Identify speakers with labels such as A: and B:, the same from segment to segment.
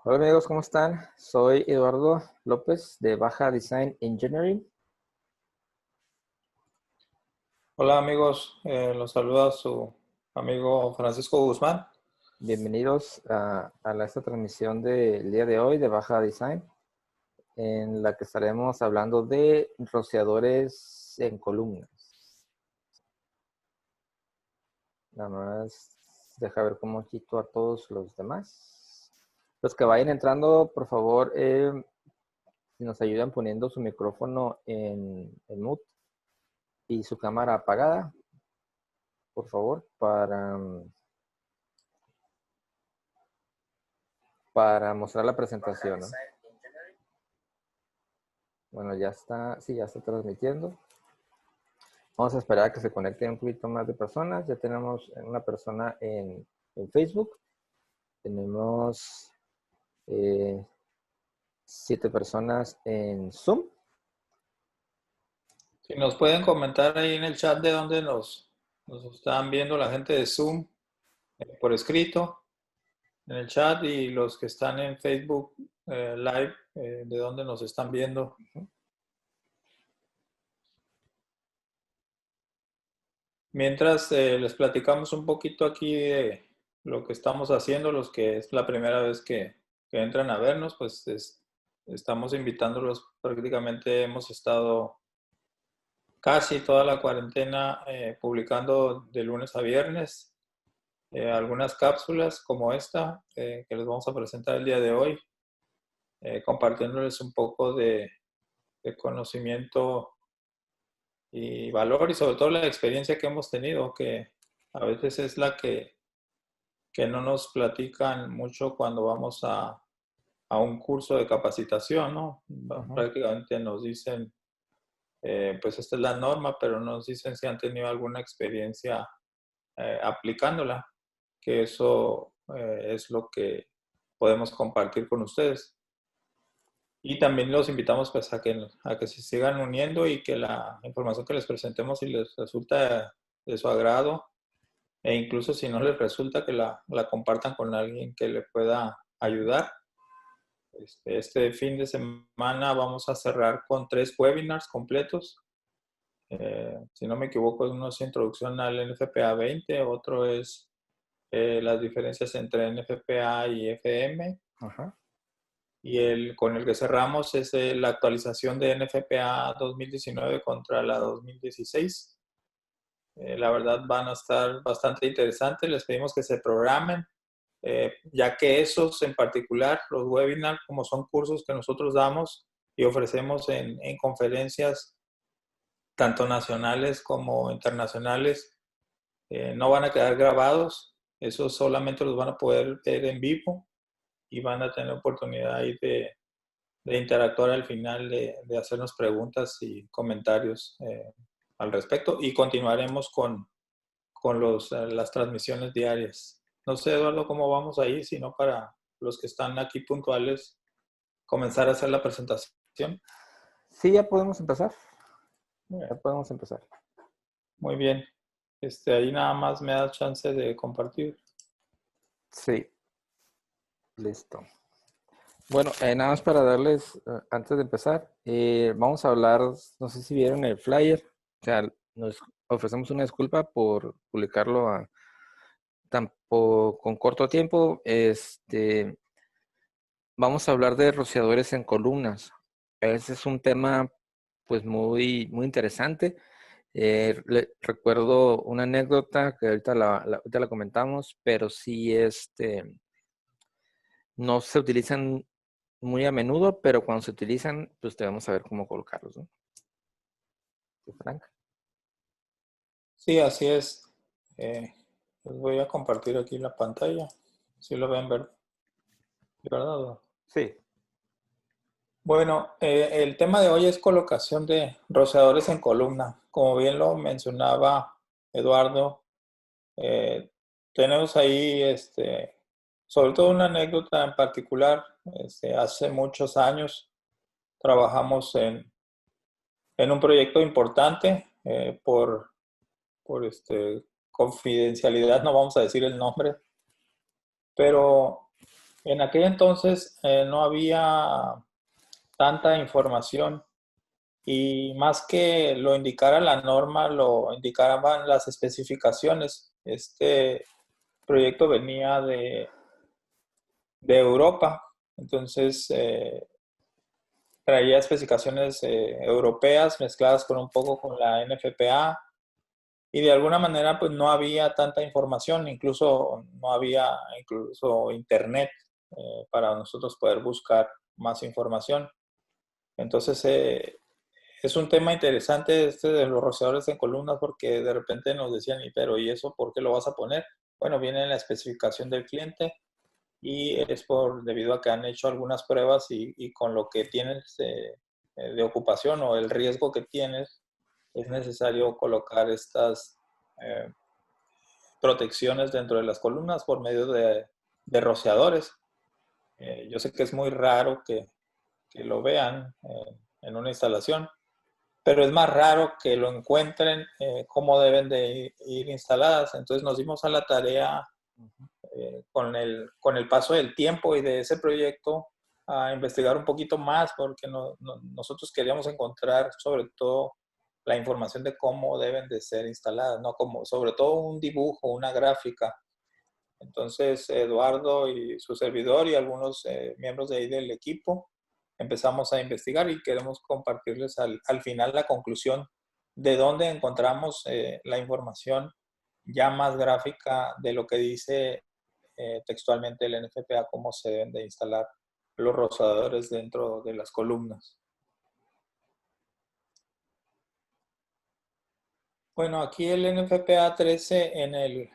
A: Hola amigos, ¿cómo están? Soy Eduardo López de Baja Design Engineering.
B: Hola amigos, los saluda su amigo Francisco Guzmán.
A: Bienvenidos a esta transmisión del día de hoy de Baja Design, en la que estaremos hablando de rociadores en columnas. Nada más deja ver cómo quito a todos los demás. Los que vayan entrando, por favor, si nos ayudan poniendo su micrófono en mute y su cámara apagada, por favor, para mostrar la presentación, ¿no? Bueno, ya está, sí, ya está transmitiendo. Vamos a esperar a que se conecten un poquito más de personas. Ya tenemos una persona en Facebook. Tenemos 7 personas en Zoom.
B: Si nos pueden comentar ahí en el chat de dónde nos están viendo la gente de Zoom por escrito en el chat y los que están en Facebook Live, de dónde nos están viendo. Mientras les platicamos un poquito aquí de lo que estamos haciendo, los que es la primera vez que entran a vernos, pues estamos invitándolos. Prácticamente hemos estado casi toda la cuarentena publicando de lunes a viernes algunas cápsulas como esta que les vamos a presentar el día de hoy, compartiéndoles un poco de conocimiento y valor y sobre todo la experiencia que hemos tenido, que a veces es la que no nos platican mucho cuando vamos a un curso de capacitación, ¿no? Prácticamente nos dicen, pues esta es la norma, pero no nos dicen si han tenido alguna experiencia aplicándola, que eso es lo que podemos compartir con ustedes. Y también los invitamos pues a que se sigan uniendo y que la información que les presentemos, si les resulta de su agrado, e incluso si no les resulta, que la compartan con alguien que le pueda ayudar. Este fin de semana vamos a cerrar con 3 webinars completos. Si no me equivoco, uno es introducción al NFPA 20, otro es las diferencias entre NFPA y FM.
A: Ajá.
B: Y con el que cerramos es la actualización de NFPA 2019 contra la 2016. La verdad van a estar bastante interesantes. Les pedimos que se programen, ya que esos en particular, los webinars, como son cursos que nosotros damos y ofrecemos en conferencias tanto nacionales como internacionales, no van a quedar grabados. Esos solamente los van a poder ver en vivo y van a tener oportunidad ahí de interactuar al final, de hacernos preguntas y comentarios al respecto, y continuaremos con las transmisiones diarias. No sé, Eduardo, cómo vamos ahí, sino para los que están aquí puntuales, comenzar a hacer la presentación.
A: Sí, ya podemos empezar. Ya podemos empezar.
B: Muy bien. Ahí nada más me da chance de compartir.
A: Sí. Listo. Bueno, nada más para darles, antes de empezar, vamos a hablar, no sé si vieron el flyer, o sea, nos ofrecemos una disculpa por publicarlo con corto tiempo. Vamos a hablar de rociadores en columnas. Ese es un tema, pues, muy, muy interesante. Recuerdo una anécdota que ahorita la comentamos, pero sí, no se utilizan muy a menudo, pero cuando se utilizan, pues debemos saber cómo colocarlos, ¿no? ¿Sí, Frank?
B: Sí, así es. Les voy a compartir aquí la pantalla. Si lo ven, ¿verdad?
A: Sí.
B: Bueno, el tema de hoy es colocación de rociadores en columna. Como bien lo mencionaba Eduardo, tenemos ahí sobre todo una anécdota en particular. Hace muchos años trabajamos en un proyecto importante, por confidencialidad, no vamos a decir el nombre, pero En aquel entonces no había tanta información y más que lo indicara la norma, lo indicaban las especificaciones. Este proyecto venía de Europa, entonces traía especificaciones europeas mezcladas con un poco con la NFPA y de alguna manera pues no había tanta información, incluso no había incluso internet para nosotros poder buscar más información. Entonces es un tema interesante este de los rociadores en columnas porque de repente nos decían, pero ¿y eso por qué lo vas a poner? Bueno, viene en la especificación del cliente y es debido a que han hecho algunas pruebas y con lo que tienes de ocupación o el riesgo que tienes, es necesario colocar estas eh, protecciones dentro de las columnas por medio de rociadores. Yo sé que es muy raro que lo vean en una instalación, pero es más raro que lo encuentren cómo deben de ir instaladas. Entonces nos dimos a la tarea con el paso del tiempo y de ese proyecto a investigar un poquito más porque nosotros queríamos encontrar sobre todo la información de cómo deben de ser instaladas, ¿no? Como, sobre todo un dibujo, una gráfica. Entonces Eduardo y su servidor y algunos miembros de ahí del equipo empezamos a investigar y queremos compartirles al final la conclusión de dónde encontramos la información ya más gráfica de lo que dice textualmente el NFPA, cómo se deben de instalar los rosadores dentro de las columnas. Bueno, aquí el NFPA 13 en el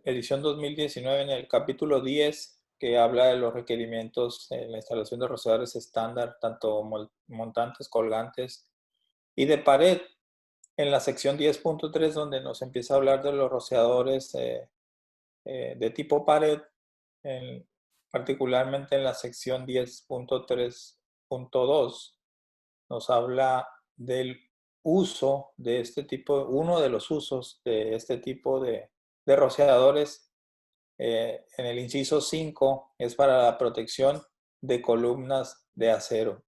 B: edición 2019, en el capítulo 10, que habla de los requerimientos en la instalación de rosadores estándar, tanto montantes, colgantes y de pared. En la sección 10.3, donde nos empieza a hablar de los rociadores de tipo pared, particularmente en la sección 10.3.2, nos habla del uso de este tipo, uno de los usos de este tipo de rociadores. En el inciso 5 es para la protección de columnas de acero.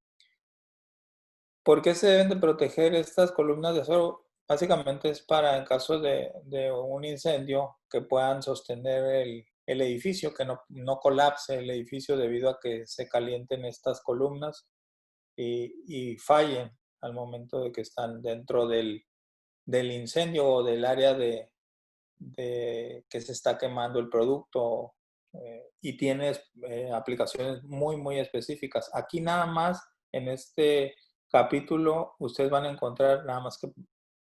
B: ¿Por qué se deben de proteger estas columnas de acero? Básicamente es para en caso de un incendio que puedan sostener el edificio, que no colapse el edificio debido a que se calienten estas columnas y fallen al momento de que están dentro del incendio o del área de que se está quemando el producto y tienes aplicaciones muy, muy específicas. Aquí nada más en este capítulo ustedes van a encontrar nada más que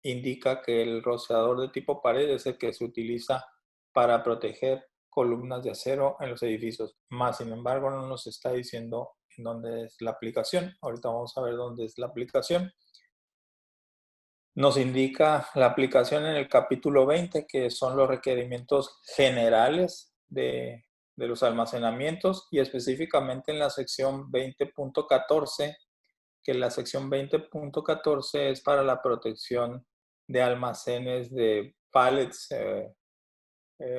B: indica que el rociador de tipo pared es el que se utiliza para proteger columnas de acero en los edificios. Más sin embargo no nos está diciendo en dónde es la aplicación. Ahorita vamos a ver dónde es la aplicación. Nos indica la aplicación en el capítulo 20, que son los requerimientos generales de los almacenamientos y específicamente en la sección 20.14, que la sección 20.14 es para la protección de almacenes de pallets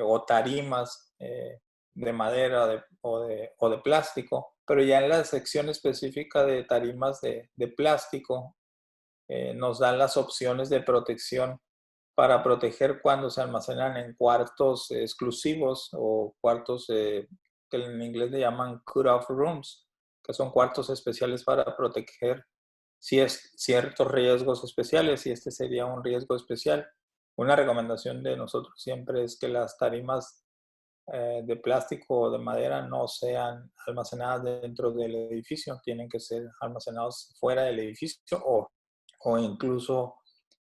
B: o tarimas de madera o de plástico, pero ya en la sección específica de tarimas de plástico nos dan las opciones de protección para proteger cuando se almacenan en cuartos exclusivos o cuartos que en inglés le llaman cut-off rooms, que son cuartos especiales para proteger si es ciertos riesgos especiales, y este sería un riesgo especial. Una recomendación de nosotros siempre es que las tarimas de plástico o de madera no sean almacenadas dentro del edificio, tienen que ser almacenados fuera del edificio o incluso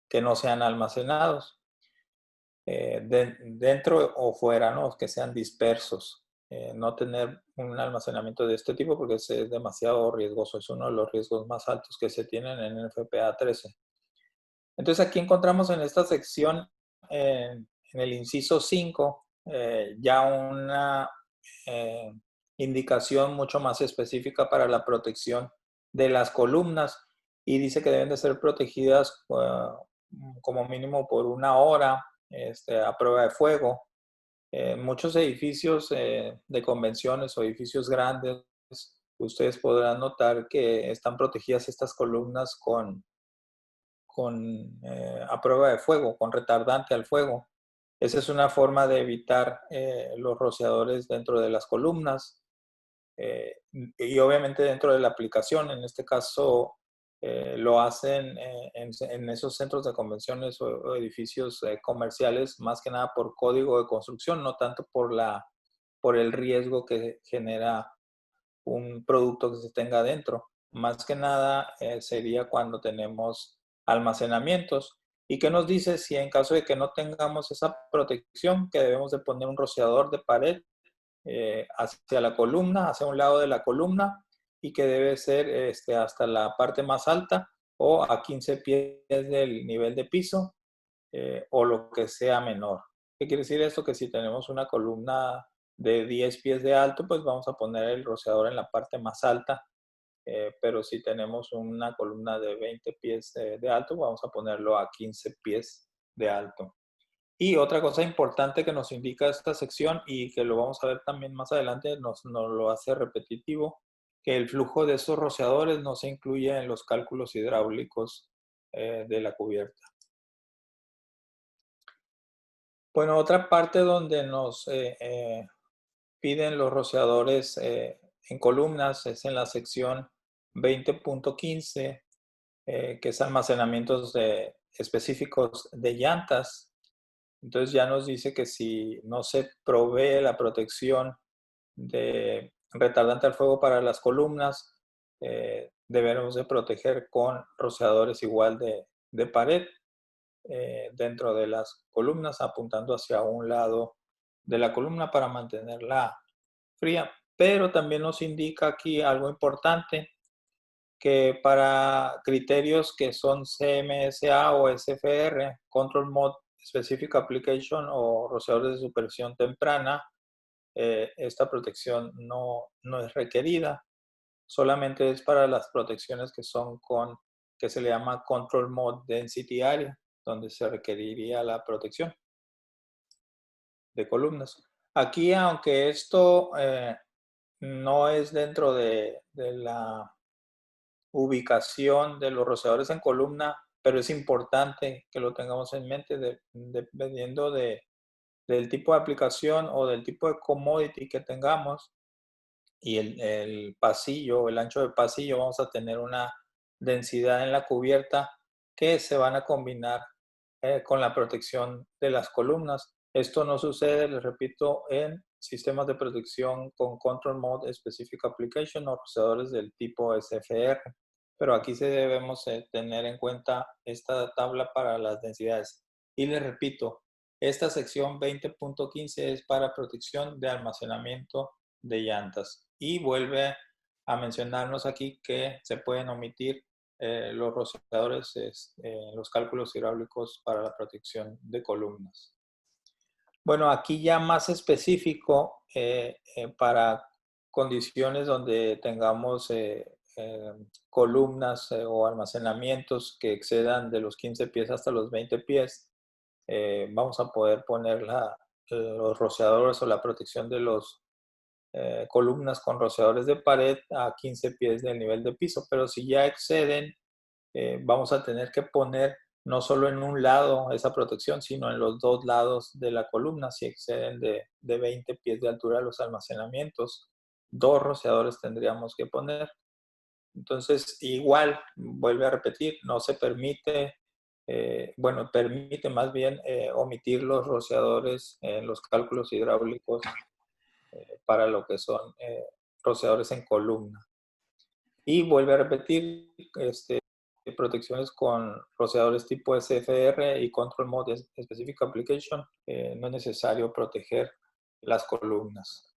B: que no sean almacenados dentro o fuera, ¿no? Que sean dispersos. No tener un almacenamiento de este tipo porque es demasiado riesgoso, es uno de los riesgos más altos que se tienen en NFPA 13. Entonces aquí encontramos en esta sección, en el inciso 5, ya una indicación mucho más específica para la protección de las columnas y dice que deben de ser protegidas como mínimo por 1 hora a prueba de fuego. muchos edificios de convenciones o edificios grandes, ustedes podrán notar que están protegidas estas columnas a prueba de fuego, con retardante al fuego. Esa es una forma de evitar los rociadores dentro de las columnas y obviamente dentro de la aplicación. En este caso lo hacen en esos centros de convenciones o edificios comerciales, más que nada por código de construcción, no tanto por el riesgo que genera un producto que se tenga dentro. Más que nada sería cuando tenemos almacenamientos. ¿Y qué nos dice si en caso de que no tengamos esa protección, que debemos de poner un rociador de pared hacia la columna, hacia un lado de la columna, y que debe ser hasta la parte más alta o a 15 pies del nivel de piso o lo que sea menor? ¿Qué quiere decir esto? Que si tenemos una columna de 10 pies de alto, pues vamos a poner el rociador en la parte más alta, pero si tenemos una columna de 20 pies de alto, vamos a ponerlo a 15 pies de alto. Y otra cosa importante que nos indica esta sección y que lo vamos a ver también más adelante, nos lo hace repetitivo, que el flujo de esos rociadores no se incluye en los cálculos hidráulicos de la cubierta. Bueno, otra parte donde nos piden los rociadores en columnas es en la sección 20.15, que es almacenamientos específicos de llantas. Entonces ya nos dice que si no se provee la protección de retardante al fuego para las columnas, debemos de proteger con rociadores igual de pared dentro de las columnas, apuntando hacia un lado de la columna para mantenerla fría. Pero también nos indica aquí algo importante, que para criterios que son CMSA o SFR, Control Mode Specific Application o rociadores de supervisión temprana, esta protección no es requerida. Solamente es para las protecciones que son que se le llama Control Mode Density Area, donde se requeriría la protección de columnas. Aquí, aunque esto no es dentro de la ubicación de los rociadores en columna, pero es importante que lo tengamos en mente dependiendo del tipo de aplicación o del tipo de commodity que tengamos y el pasillo, el ancho de pasillo, vamos a tener una densidad en la cubierta que se van a combinar con la protección de las columnas. Esto no sucede, les repito, en sistemas de protección con Control Mode Specific Application o rociadores del tipo SFR. Pero aquí sí debemos tener en cuenta esta tabla para las densidades. Y les repito, esta sección 20.15 es para protección de almacenamiento de llantas. Y vuelve a mencionarnos aquí que se pueden omitir los rociadores, los cálculos hidráulicos para la protección de columnas. Bueno, aquí ya más específico para condiciones donde tengamos columnas o almacenamientos que excedan de los 15 pies hasta los 20 pies, vamos a poder poner los rociadores o la protección de los columnas con rociadores de pared a 15 pies del nivel de piso, pero si ya exceden, vamos a tener que poner no solo en un lado esa protección, sino en los dos lados de la columna, si exceden de 20 pies de altura los almacenamientos. Dos rociadores tendríamos que poner. Entonces, igual, vuelve a repetir, no se permite, bueno, permite más bien omitir los rociadores en los cálculos hidráulicos para lo que son rociadores en columna. Y vuelve a repetir protecciones con rociadores tipo SFR y Control Mode Specific Application. No es necesario proteger las columnas.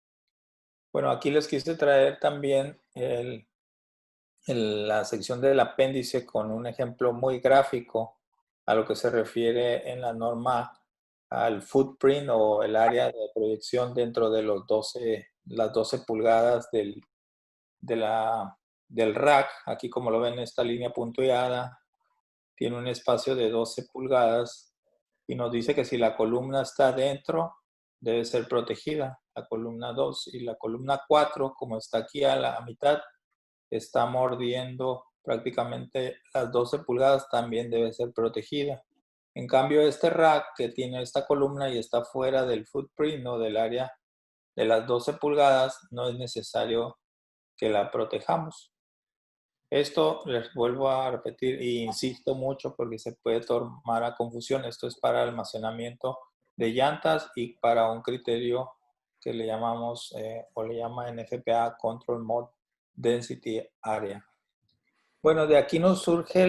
B: Bueno, aquí les quise traer también la sección del apéndice con un ejemplo muy gráfico a lo que se refiere en la norma al footprint o el área de proyección dentro de las 12 pulgadas del rack. Aquí, como lo ven, esta línea punteada tiene un espacio de 12 pulgadas y nos dice que si la columna está dentro debe ser protegida, la columna 2, y la columna 4, como está aquí a la mitad, está mordiendo prácticamente las 12 pulgadas, también debe ser protegida. En cambio, este rack que tiene esta columna y está fuera del footprint o del área de las 12 pulgadas, no es necesario que la protejamos. Esto les vuelvo a repetir e insisto mucho porque se puede tomar a confusión. Esto es para almacenamiento de llantas y para un criterio que le llamamos o le llama NFPA Control Mode Density Area. Bueno, de aquí nos surge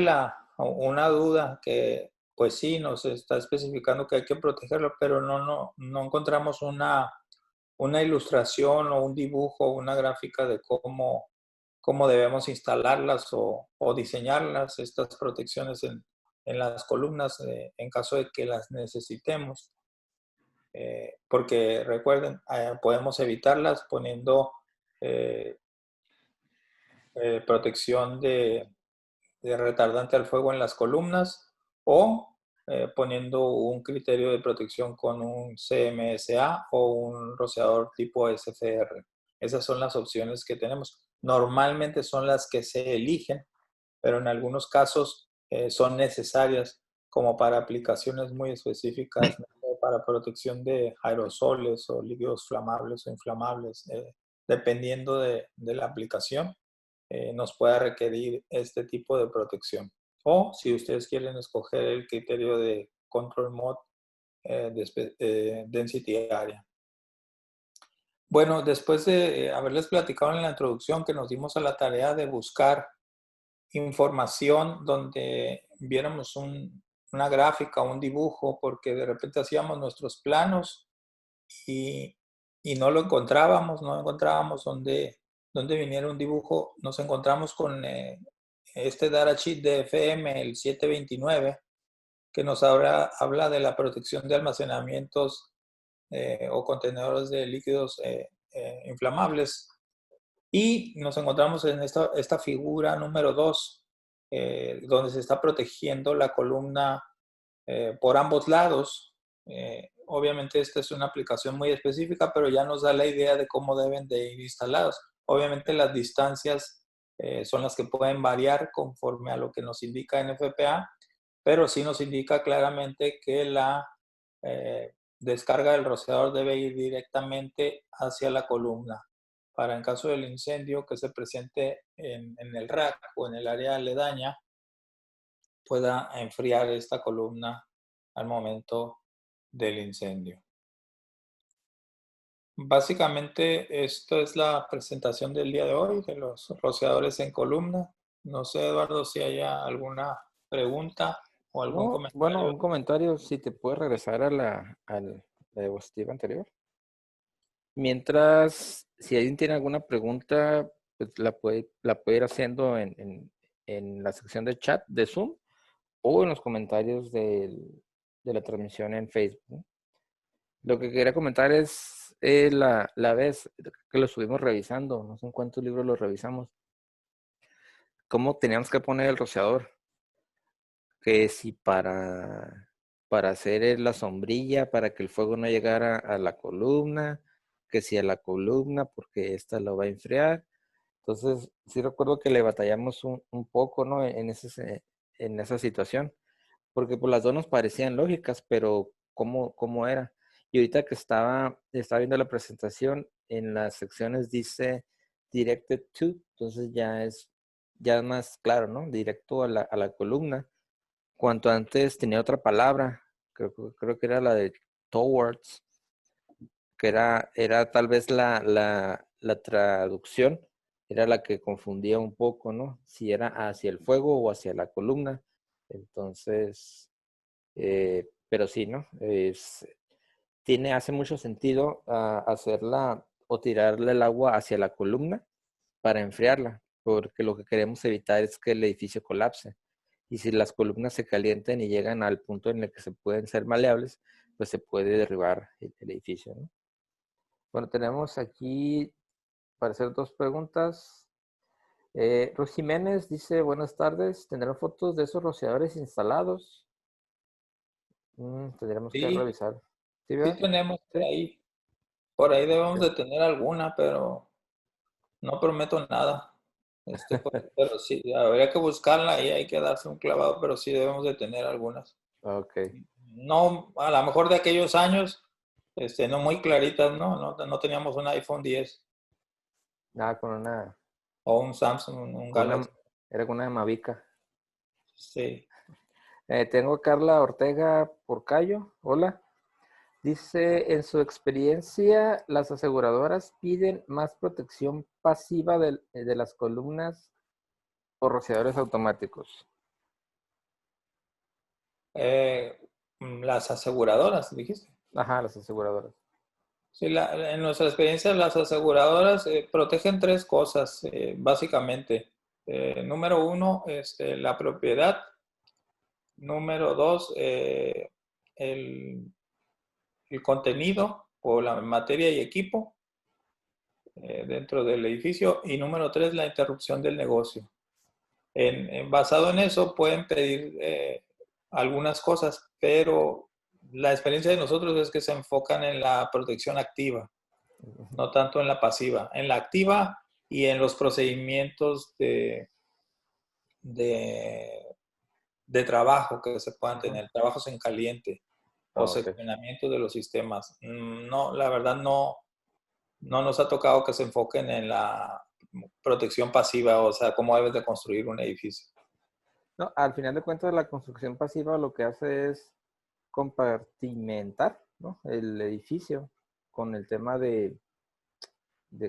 B: una duda que pues sí, nos está especificando que hay que protegerlo, pero no encontramos una ilustración o un dibujo o una gráfica de cómo debemos instalarlas o diseñarlas, estas protecciones en las columnas en caso de que las necesitemos. Porque recuerden, podemos evitarlas poniendo protección de retardante al fuego en las columnas o poniendo un criterio de protección con un CMSA o un rociador tipo SFR. Esas son las opciones que tenemos. Normalmente son las que se eligen, pero en algunos casos son necesarias como para aplicaciones muy específicas, para protección de aerosoles o líquidos flamables o inflamables, dependiendo de la aplicación, nos pueda requerir este tipo de protección. O si ustedes quieren escoger el criterio de Control Mode Density Area. Bueno, después de haberles platicado en la introducción que nos dimos a la tarea de buscar información donde viéramos una gráfica, un dibujo, porque de repente hacíamos nuestros planos y no lo encontrábamos, no encontrábamos dónde viniera un dibujo. Nos encontramos con este datasheet de FM, el 729, que nos habla de la protección de almacenamientos o contenedores de líquidos inflamables. Y nos encontramos en esta figura número 2, donde se está protegiendo la columna por ambos lados. Obviamente esta es una aplicación muy específica, pero ya nos da la idea de cómo deben de ir instalados. Obviamente las distancias son las que pueden variar conforme a lo que nos indica NFPA, pero sí nos indica claramente que la descarga del rociador debe ir directamente hacia la columna para en caso del incendio que se presente en el rack o en el área aledaña, pueda enfriar esta columna al momento del incendio. Básicamente, esto es la presentación del día de hoy de los rociadores en columna. No sé, Eduardo, si haya alguna pregunta o algún comentario.
A: Bueno, un comentario, si te puedes regresar a la diapositiva anterior. Mientras, si alguien tiene alguna pregunta, pues la puede ir haciendo en la sección de chat de Zoom o en los comentarios de la transmisión en Facebook. Lo que quería comentar es la vez que lo estuvimos revisando, no sé en cuántos libros lo revisamos, cómo teníamos que poner el rociador, que si para hacer la sombrilla, para que el fuego no llegara a la columna, que si a la columna, porque esta lo va a enfriar. Entonces, sí recuerdo que le batallamos un poco, ¿no? En esa situación, porque pues las dos nos parecían lógicas, pero ¿cómo era? Y ahorita que estaba viendo la presentación, en las secciones dice directed to, entonces ya es más claro, ¿no? Directo a la columna. Cuanto antes tenía otra palabra, creo que era la de towards, que era tal vez la traducción, era la que confundía un poco, ¿no? Si era hacia el fuego o hacia la columna. Entonces, pero sí, ¿no? Hace mucho sentido hacerla o tirarle el agua hacia la columna para enfriarla, porque lo que queremos evitar es que el edificio colapse. Y si las columnas se calientan y llegan al punto en el que se pueden ser maleables, pues se puede derribar el edificio, ¿no? Bueno, tenemos aquí para hacer dos preguntas. Ros Jiménez dice, buenas tardes, ¿tendrán fotos de esos rociadores instalados? Tendremos que
B: Sí,
A: revisar. ¿Sí,
B: sí
A: verdad?
B: tenemos
A: Sí.
B: ahí. Por ahí debemos de tener alguna, pero no prometo nada. Pero sí, habría que buscarla y hay que darse un clavado, pero sí debemos de tener algunas.
A: Ok.
B: No, a lo mejor de aquellos años, no muy claritas, ¿no? No teníamos un iPhone 10
A: Nada, con una,
B: o un Samsung, un
A: con una,
B: Galaxy.
A: era con una Mavica.
B: Sí.
A: Tengo a Carla Ortega Porcayo. Hola. Dice, en su experiencia, las aseguradoras piden más protección pasiva de las columnas o rociadores automáticos.
B: Las aseguradoras, dijiste.
A: Ajá, las aseguradoras.
B: Sí, en nuestra experiencia, las aseguradoras protegen tres cosas, básicamente. Número uno, la propiedad. Número dos, el, el contenido o la materia y equipo dentro del edificio. Y número tres, la interrupción del negocio. Basado en eso, pueden pedir algunas cosas, pero la experiencia de nosotros es que se enfocan en la protección activa, no tanto en la pasiva. En la activa y en los procedimientos de, de trabajo que se puedan
A: Ajá.
B: tener, trabajos en caliente o
A: Ok.
B: seccionamiento de los sistemas. No, la verdad no nos ha tocado que se enfoquen en la protección pasiva, o sea, cómo debes de construir un edificio.
A: No, al final de cuentas, la construcción pasiva lo que hace es compartimentar, ¿no?, el edificio con el tema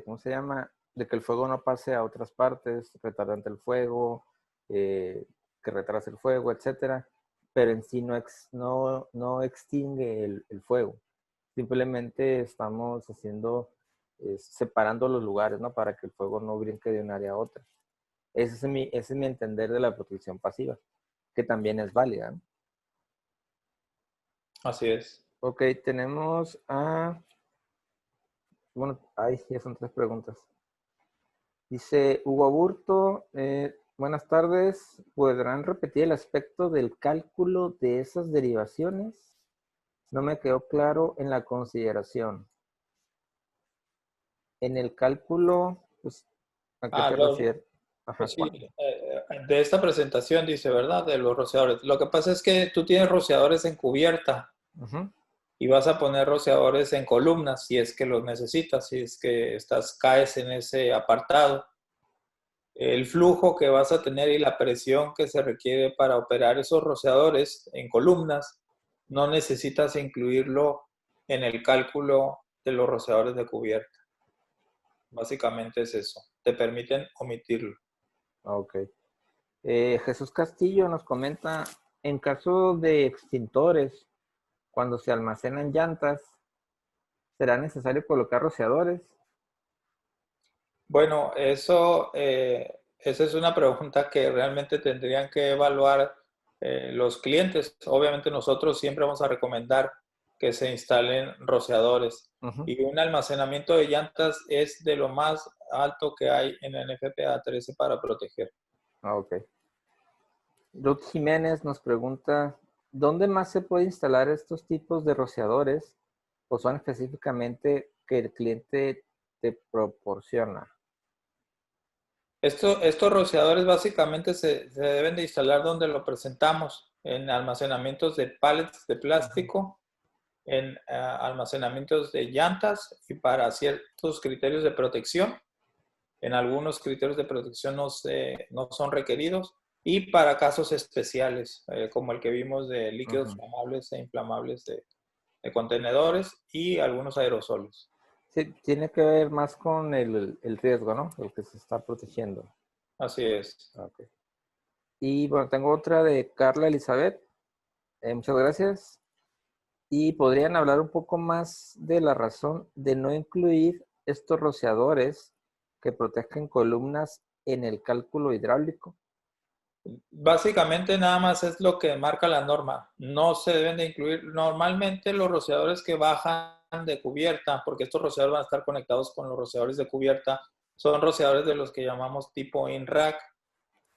A: ¿cómo se llama? De que el fuego no pase a otras partes, retardante el fuego, que retrase el fuego, etcétera. Pero en sí no extingue el fuego. Simplemente estamos haciendo, separando los lugares, ¿no? Para que el fuego no brinque de un área a otra. Ese es mi entender de la protección pasiva, que también es válida, ¿no?
B: Así es.
A: Ok, tenemos a... Bueno, ahí ya son tres preguntas. Dice Hugo Aburto, buenas tardes. ¿Podrán repetir el aspecto del cálculo de esas derivaciones? No me quedó claro en la consideración. En el cálculo, pues, ¿a qué
B: Ah,
A: te refieres?
B: pues
A: Ajá,
B: sí,
A: ¿cuál?
B: de esta presentación dice, ¿verdad? De los rociadores. Lo que pasa es que tú tienes rociadores en cubierta
A: Ujú.
B: y vas a poner rociadores en columnas si es que los necesitas, si es que caes en ese apartado. El flujo que vas a tener y la presión que se requiere para operar esos rociadores en columnas, no necesitas incluirlo en el cálculo de los rociadores de cubierta. Básicamente es eso. Te permiten omitirlo.
A: Ok. Jesús Castillo nos comenta, en caso de extintores, cuando se almacenan llantas, ¿será necesario colocar rociadores?
B: Bueno, esa es una pregunta que realmente tendrían que evaluar los clientes. Obviamente nosotros siempre vamos a recomendar que se instalen rociadores.
A: Ujú.
B: Y un almacenamiento de llantas es de lo más alto que hay en el NFPA 13 para proteger.
A: Ok. Ruth Jiménez nos pregunta, ¿dónde más se puede instalar estos tipos de rociadores o son específicamente que el cliente te proporciona?
B: Estos rociadores básicamente se deben de instalar donde lo presentamos, en almacenamientos de pallets de
A: Ujú.
B: plástico, en almacenamientos de llantas y para ciertos criterios de protección. En algunos criterios de protección no son requeridos y para casos especiales, como el que vimos de líquidos
A: Ujú.
B: flamables e inflamables de contenedores y algunos aerosoles.
A: Sí, tiene que ver más con el riesgo, ¿no? El que se está protegiendo.
B: Así es.
A: Ok. Y bueno, tengo otra de Carla Elizabeth. Muchas gracias. Y podrían hablar un poco más de la razón de no incluir estos rociadores que protegen columnas en el cálculo hidráulico.
B: Básicamente nada más es lo que marca la norma. No se deben de incluir normalmente los rociadores que bajan de cubierta, porque estos rociadores van a estar conectados con los rociadores de cubierta. Son rociadores de los que llamamos tipo in-rack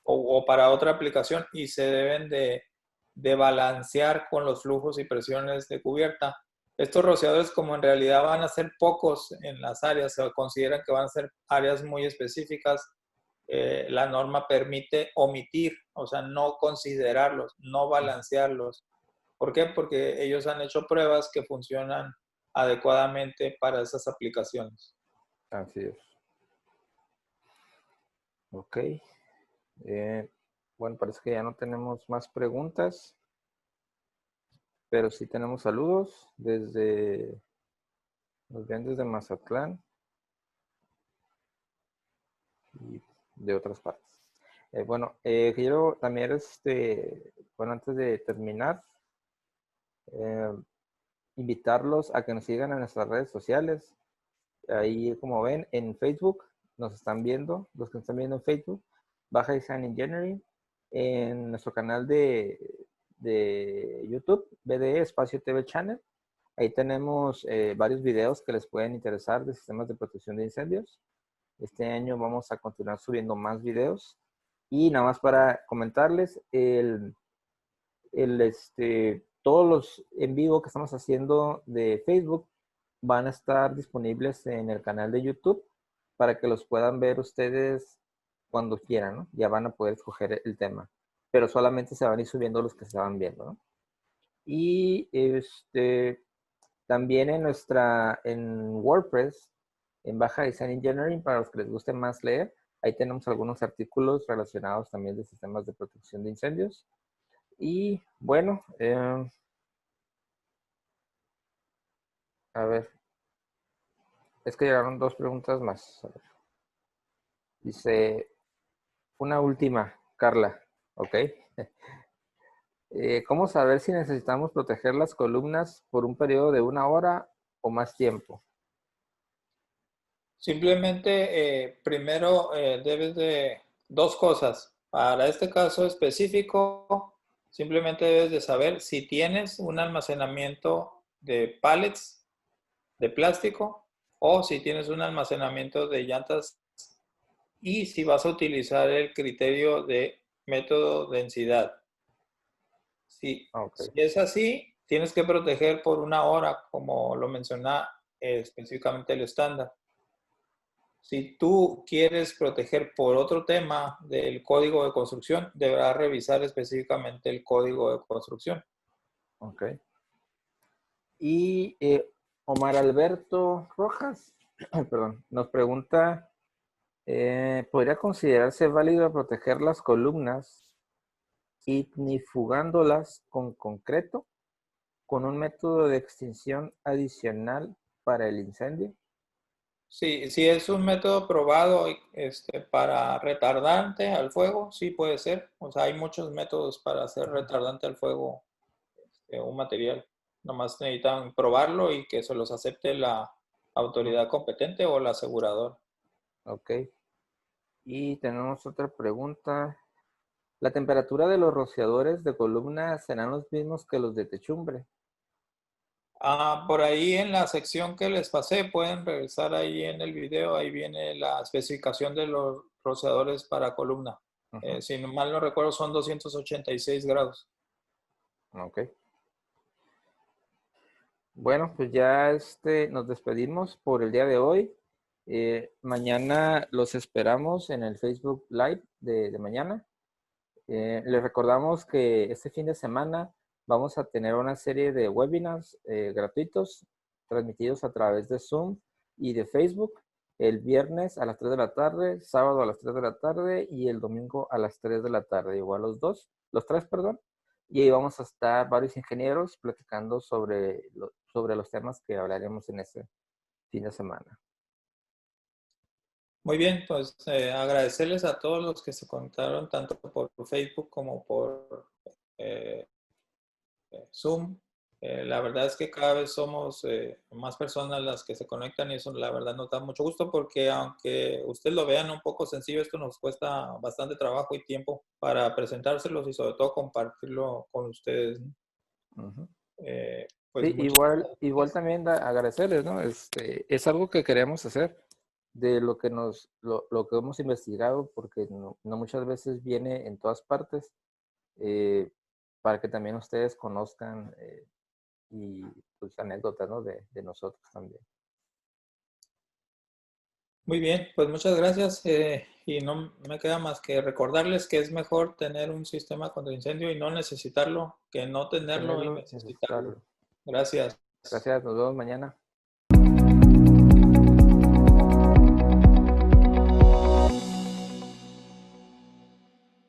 B: o para otra aplicación y se deben de balancear con los flujos y presiones de cubierta. estos rociadores, como en realidad van a ser pocos en las áreas, se consideran que van a ser áreas muy específicas, la norma permite omitir, o sea, no considerarlos, no balancearlos. ¿Por qué? Porque ellos han hecho pruebas que funcionan adecuadamente para esas aplicaciones.
A: Así es. Ok. Bueno, parece que ya no tenemos más preguntas, pero sí tenemos saludos nos ven desde Mazatlán y de otras partes. Bueno, quiero también, bueno, antes de terminar, eh, invitarlos a que nos sigan en nuestras redes sociales. Ahí, como ven, en Facebook nos están viendo, los que nos están viendo en Facebook, Baja Design Engineering, en nuestro canal de YouTube, BDE Espacio TV Channel. Ahí tenemos varios videos que les pueden interesar de sistemas de protección de incendios. Este año vamos a continuar subiendo más videos. Y nada más para comentarles, todos los en vivo que estamos haciendo de Facebook van a estar disponibles en el canal de YouTube para que los puedan ver ustedes cuando quieran, ¿no? Ya van a poder escoger el tema, pero solamente se van a ir subiendo los que se van viendo, ¿no? Y también en WordPress, en Baja Design Engineering, para los que les guste más leer, ahí tenemos algunos artículos relacionados también de sistemas de protección de incendios. Y bueno, a ver, es que llegaron dos preguntas más. A ver. Dice, una última, Carla, ¿ok? ¿Cómo saber si necesitamos proteger las columnas por un periodo de 1 hora o más tiempo?
B: Simplemente, primero debes de dos cosas. Para este caso específico, simplemente debes de saber si tienes un almacenamiento de pallets de plástico o si tienes un almacenamiento de llantas y si vas a utilizar el criterio de método densidad. Si,
A: Ok,
B: si es así, tienes que proteger por 1 hora, como lo menciona específicamente el estándar. Si tú quieres proteger por otro tema del código de construcción, deberás revisar específicamente el código de construcción.
A: ok. Y Omar Alberto Rojas, perdón, nos pregunta, ¿podría considerarse válido proteger las columnas ignifugándolas con concreto con un método de extinción adicional para el incendio?
B: Sí, si es un método probado para retardante al fuego, sí puede ser. O sea, hay muchos métodos para hacer retardante al fuego un material. Nomás necesitan probarlo y que se los acepte la autoridad competente o la aseguradora.
A: Ok. Y tenemos otra pregunta. ¿La temperatura de los rociadores de columna serán los mismos que los de techumbre?
B: Por ahí en la sección que les pasé, pueden revisar ahí en el video, ahí viene la especificación de los rociadores para columna.
A: Ujú.
B: Si mal no recuerdo, son 286 grados.
A: Ok. Bueno, pues ya nos despedimos por el día de hoy. Mañana los esperamos en el Facebook Live de mañana. Les recordamos que este fin de semana vamos a tener una serie de webinars gratuitos transmitidos a través de Zoom y de Facebook el viernes a las 3 de la tarde, sábado a las 3 de la tarde y el domingo a las 3 de la tarde, igual los tres, perdón. Y ahí vamos a estar varios ingenieros platicando sobre los temas que hablaremos en este fin de semana.
B: Muy bien, pues agradecerles a todos los que se conectaron tanto por Facebook como por eh, Zoom. La verdad es que cada vez somos más personas las que se conectan y eso la verdad nos da mucho gusto porque aunque ustedes lo vean un poco sencillo, esto nos cuesta bastante trabajo y tiempo para presentárselos y sobre todo compartirlo con ustedes.
A: Ujú.
B: Pues
A: Sí,
B: muchísimas
A: igual
B: gracias.
A: también agradecerles, ¿no? Es algo que queremos hacer de lo que hemos investigado, porque no muchas veces viene en todas partes, eh, para que también ustedes conozcan y pues, anécdotas, ¿no? De nosotros también.
B: Muy bien, pues muchas gracias. Y no me queda más que recordarles que es mejor tener un sistema contra incendio y no necesitarlo que no tenerlo y
A: Tenerlo,
B: necesitarlo.
A: necesitarlo.
B: Gracias.
A: Gracias, nos vemos mañana.